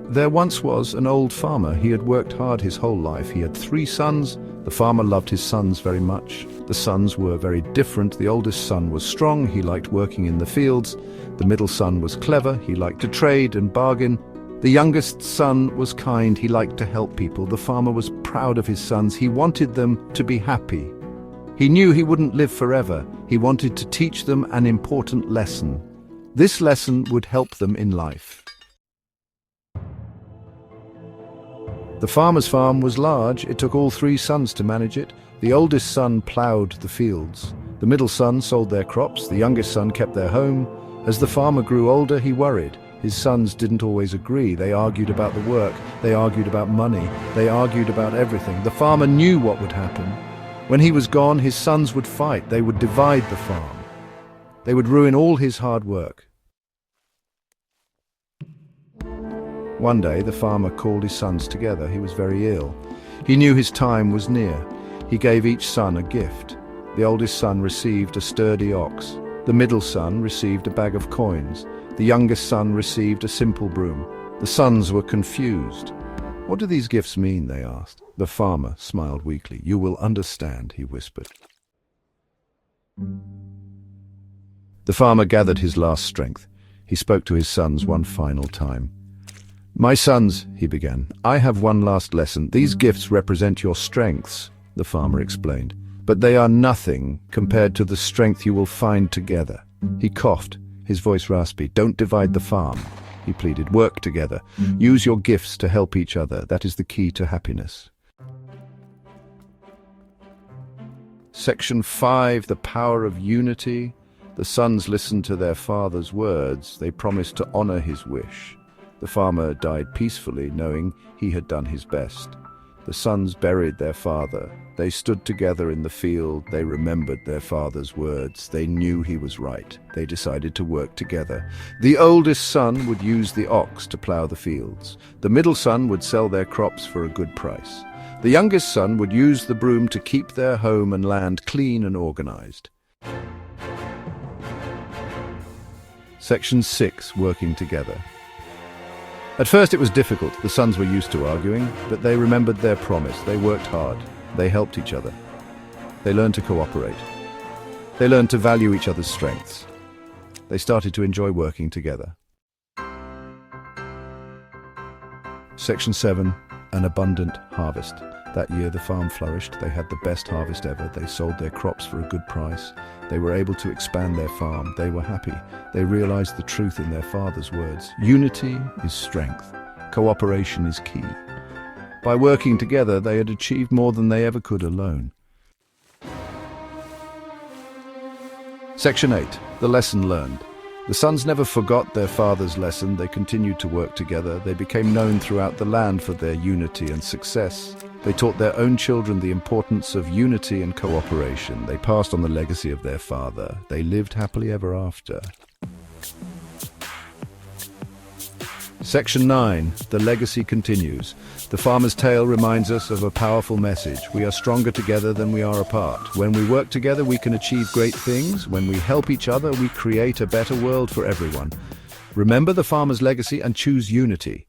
There once was an old farmer. He had worked hard his whole life. He had 3 sons. The farmer loved his sons very much. The sons were very different. The oldest son was strong. He liked working in the fields. The middle son was clever. He liked to trade and bargain. The youngest son was kind. He liked to help people. The farmer was proud of his sons. He wanted them to be happy. He knew he wouldn't live forever. He wanted to teach them an important lesson. This lesson would help them in life. The farmer's farm was large. It took all 3 sons to manage it. The oldest son ploughed the fields. The middle son sold their crops. The youngest son kept their home. As the farmer grew older, he worried. His sons didn't always agree. They argued about the work. They argued about money. They argued about everything. The farmer knew what would happen. When he was gone, his sons would fight. They would divide the farm. They would ruin all his hard work. One day, the farmer called his sons together. He was very ill. He knew his time was near. He gave each son a gift. The oldest son received a sturdy ox. The middle son received a bag of coins. The youngest son received a simple broom. The sons were confused. "What do these gifts mean?" they asked. The farmer smiled weakly. "You will understand," he whispered. The farmer gathered his last strength. He spoke to his sons one final time. "My sons," he began, "I have one last lesson. These gifts represent your strengths," the farmer explained, "but they are nothing compared to the strength you will find together." He coughed, his voice raspy. "Don't divide the farm," he pleaded. "Work together. Use your gifts to help each other. That is the key to happiness." Section 5, the power of unity. The sons listened to their father's words. They promised to honor his wish. The farmer died peacefully, knowing he had done his best. The sons buried their father. They stood together in the field. They remembered their father's words. They knew he was right. They decided to work together. The oldest son would use the ox to plow the fields. The middle son would sell their crops for a good price. The youngest son would use the broom to keep their home and land clean and organized. Section 6, working together. At first it was difficult. The sons were used to arguing, but they remembered their promise. They worked hard. They helped each other. They learned to cooperate. They learned to value each other's strengths. They started to enjoy working together. Section 7, an abundant harvest. That year the farm flourished. They had the best harvest ever. They sold their crops for a good price. They were able to expand their farm. They were happy. They realized the truth in their father's words. Unity is strength. Cooperation is key. By working together, they had achieved more than they ever could alone. Section 8, the lesson learned. The sons never forgot their father's lesson. They continued to work together. They became known throughout the land for their unity and success. They taught their own children the importance of unity and cooperation. They passed on the legacy of their father. They lived happily ever after. Section 9, the legacy continues. The farmer's tale reminds us of a powerful message. We are stronger together than we are apart. When we work together, we can achieve great things. When we help each other, we create a better world for everyone. Remember the farmer's legacy and choose unity.